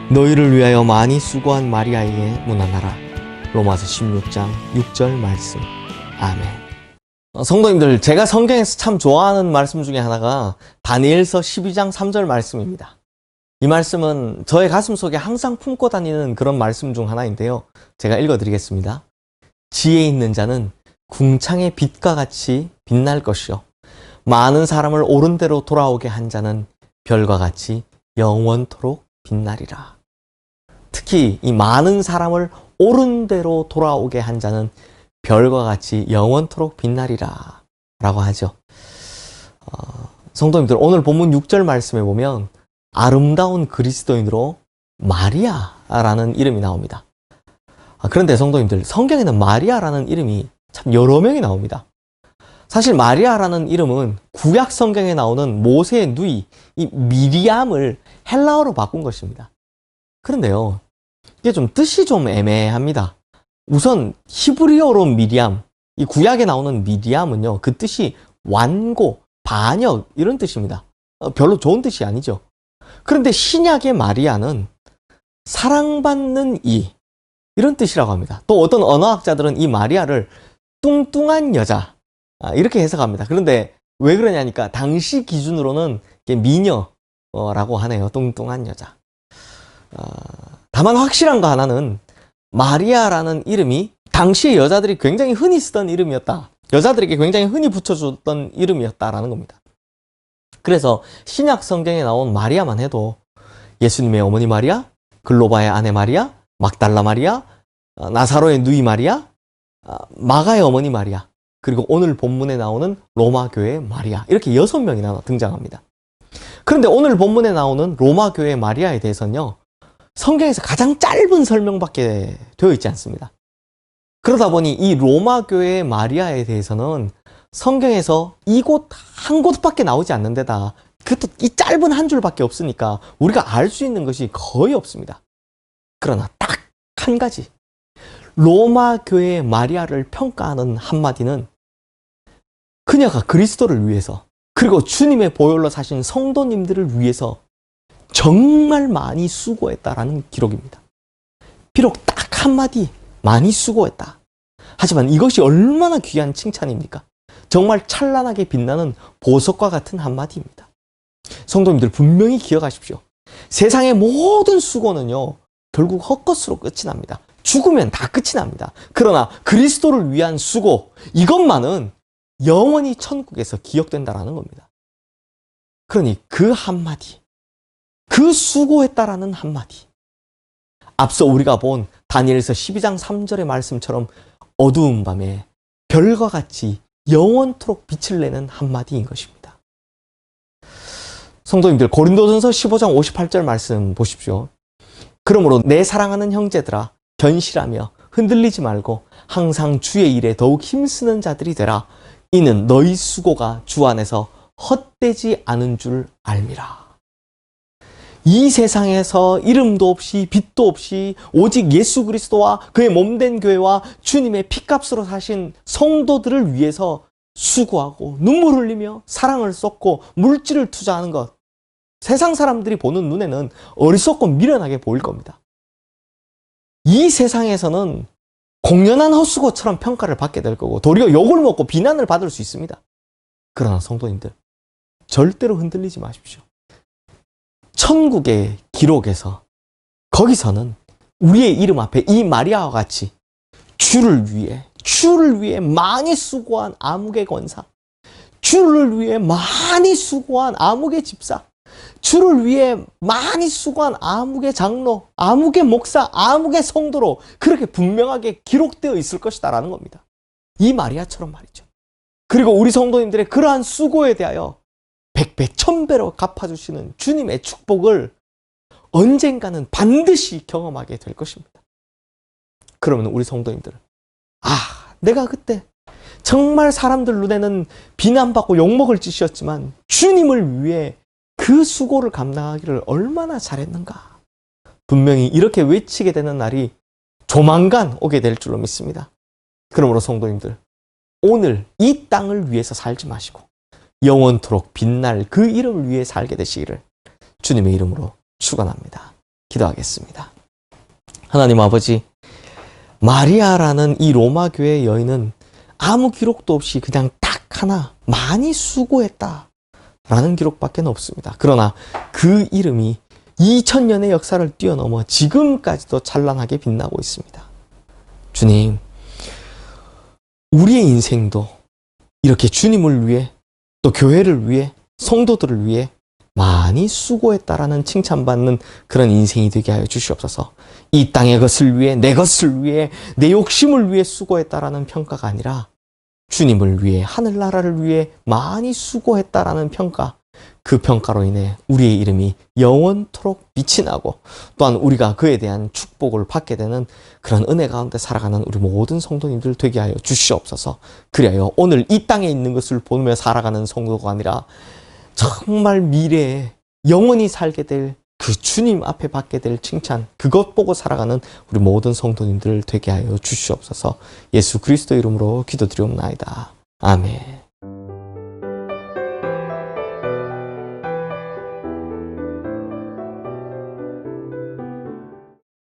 너희를 위하여 많이 수고한 마리아에게 문안하라. 로마서 16장 6절 말씀. 아멘. 성도님들, 제가 성경에서 참 좋아하는 말씀 중에 하나가 다니엘서 12장 3절 말씀입니다. 이 말씀은 저의 가슴 속에 항상 품고 다니는 그런 말씀 중 하나인데요. 제가 읽어드리겠습니다. 지혜 있는 자는 궁창의 빛과 같이 빛날 것이요, 많은 사람을 옳은 대로 돌아오게 한 자는 별과 같이 영원토록 빛나리라. 특히 이 많은 사람을 옳은 대로 돌아오게 한 자는 별과 같이 영원토록 빛나리라 라고 하죠. 성도님들, 오늘 본문 6절 말씀에 보면 아름다운 그리스도인으로 마리아라는 이름이 나옵니다. 그런데 성도님들, 성경에는 마리아라는 이름이 참 여러 명이 나옵니다. 사실 마리아라는 이름은 구약 성경에 나오는 모세의 누이, 이 미리암을 헬라어로 바꾼 것입니다. 그런데요, 이게 뜻이 좀 애매합니다. 우선 히브리어로 미리암, 이 구약에 나오는 미리암은요, 그 뜻이 완고, 반역 이런 뜻입니다. 별로 좋은 뜻이 아니죠. 그런데 신약의 마리아는 사랑받는 이, 이런 뜻이라고 합니다. 또 어떤 언어학자들은 이 마리아를 뚱뚱한 여자, 이렇게 해석합니다. 그런데 왜 그러냐니까 당시 기준으로는 미녀라고 하네요. 뚱뚱한 여자. 다만 확실한 거 하나는 마리아라는 이름이 당시의 여자들이 굉장히 흔히 쓰던 이름이었다. 여자들에게 굉장히 흔히 붙여줬던 이름이었다라는 겁니다. 그래서 신약 성경에 나온 마리아만 해도 예수님의 어머니 마리아, 글로바의 아내 마리아, 막달라 마리아, 나사로의 누이 마리아, 마가의 어머니 마리아, 그리고 오늘 본문에 나오는 로마 교회의 마리아, 이렇게 6명이나 등장합니다. 그런데 오늘 본문에 나오는 로마 교회의 마리아에 대해서는요, 성경에서 가장 짧은 설명밖에 되어 있지 않습니다. 그러다 보니 이 로마 교회의 마리아에 대해서는 성경에서 이곳 한 곳밖에 나오지 않는 데다 그것도 이 짧은 한 줄밖에 없으니까 우리가 알 수 있는 것이 거의 없습니다. 그러나 딱 한 가지, 로마 교회의 마리아를 평가하는 한마디는 그녀가 그리스도를 위해서, 그리고 주님의 보혈로 사신 성도님들을 위해서 정말 많이 수고했다라는 기록입니다. 비록 딱 한마디 많이 수고했다. 하지만 이것이 얼마나 귀한 칭찬입니까? 정말 찬란하게 빛나는 보석과 같은 한마디입니다. 성도님들, 분명히 기억하십시오. 세상의 모든 수고는요, 결국 헛것으로 끝이 납니다. 죽으면 다 끝이 납니다. 그러나 그리스도를 위한 수고, 이것만은 영원히 천국에서 기억된다라는 겁니다. 그러니 그 한마디, 그 수고했다라는 한마디, 앞서 우리가 본 다니엘서 12장 3절의 말씀처럼 어두운 밤에 별과 같이 영원토록 빛을 내는 한마디인 것입니다. 성도님들, 고린도전서 15장 58절 말씀 보십시오. 그러므로 내 사랑하는 형제들아, 견실하며 흔들리지 말고 항상 주의 일에 더욱 힘쓰는 자들이 되라. 이는 너희 수고가 주 안에서 헛되지 않은 줄 알미라. 이 세상에서 이름도 없이 빛도 없이 오직 예수 그리스도와 그의 몸된 교회와 주님의 피값으로 사신 성도들을 위해서 수고하고 눈물 흘리며 사랑을 쏟고 물질을 투자하는 것, 세상 사람들이 보는 눈에는 어리석고 미련하게 보일 겁니다. 이 세상에서는 공연한 헛수고처럼 평가를 받게 될 거고 도리어 욕을 먹고 비난을 받을 수 있습니다. 그러나 성도님들, 절대로 흔들리지 마십시오. 천국의 기록에서, 거기서는 우리의 이름 앞에 이 마리아와 같이 주를 위해 많이 수고한 아무개 권사, 주를 위해 많이 수고한 아무개 집사, 주를 위해 많이 수고한 아무개 장로, 아무개 목사, 아무개 성도로 그렇게 분명하게 기록되어 있을 것이다라는 겁니다. 이 마리아처럼 말이죠. 그리고 우리 성도님들의 그러한 수고에 대하여 100배, 1000배로 갚아주시는 주님의 축복을 언젠가는 반드시 경험하게 될 것입니다. 그러면 우리 성도님들은, 내가 그때 정말 사람들 눈에는 비난받고 욕먹을 짓이었지만 주님을 위해 그 수고를 감당하기를 얼마나 잘했는가. 분명히 이렇게 외치게 되는 날이 조만간 오게 될 줄로 믿습니다. 그러므로 성도님들, 오늘 이 땅을 위해서 살지 마시고 영원토록 빛날 그 이름을 위해 살게 되시기를 주님의 이름으로 축원합니다. 기도하겠습니다. 하나님 아버지, 마리아라는 이 로마 교회 여인은 아무 기록도 없이 그냥 딱 하나 많이 수고했다 라는 기록밖에 없습니다. 그러나 그 이름이 2000년의 역사를 뛰어넘어 지금까지도 찬란하게 빛나고 있습니다. 주님, 우리의 인생도 이렇게 주님을 위해 또 교회를 위해 성도들을 위해 많이 수고했다라는 칭찬받는 그런 인생이 되게 하여 주시옵소서. 이 땅의 것을 위해, 내 것을 위해, 내 욕심을 위해 수고했다라는 평가가 아니라 주님을 위해, 하늘나라를 위해 많이 수고했다라는 평가, 그 평가로 인해 우리의 이름이 영원토록 빛이 나고 또한 우리가 그에 대한 축복을 받게 되는 그런 은혜 가운데 살아가는 우리 모든 성도님들 되게 하여 주시옵소서. 그리하여 오늘 이 땅에 있는 것을 보며 살아가는 성도가 아니라 정말 미래에 영원히 살게 될 그 주님 앞에 받게 될 칭찬, 그것 보고 살아가는 우리 모든 성도님들 되게 하여 주시옵소서. 예수 그리스도 이름으로 기도드리옵나이다. 아멘.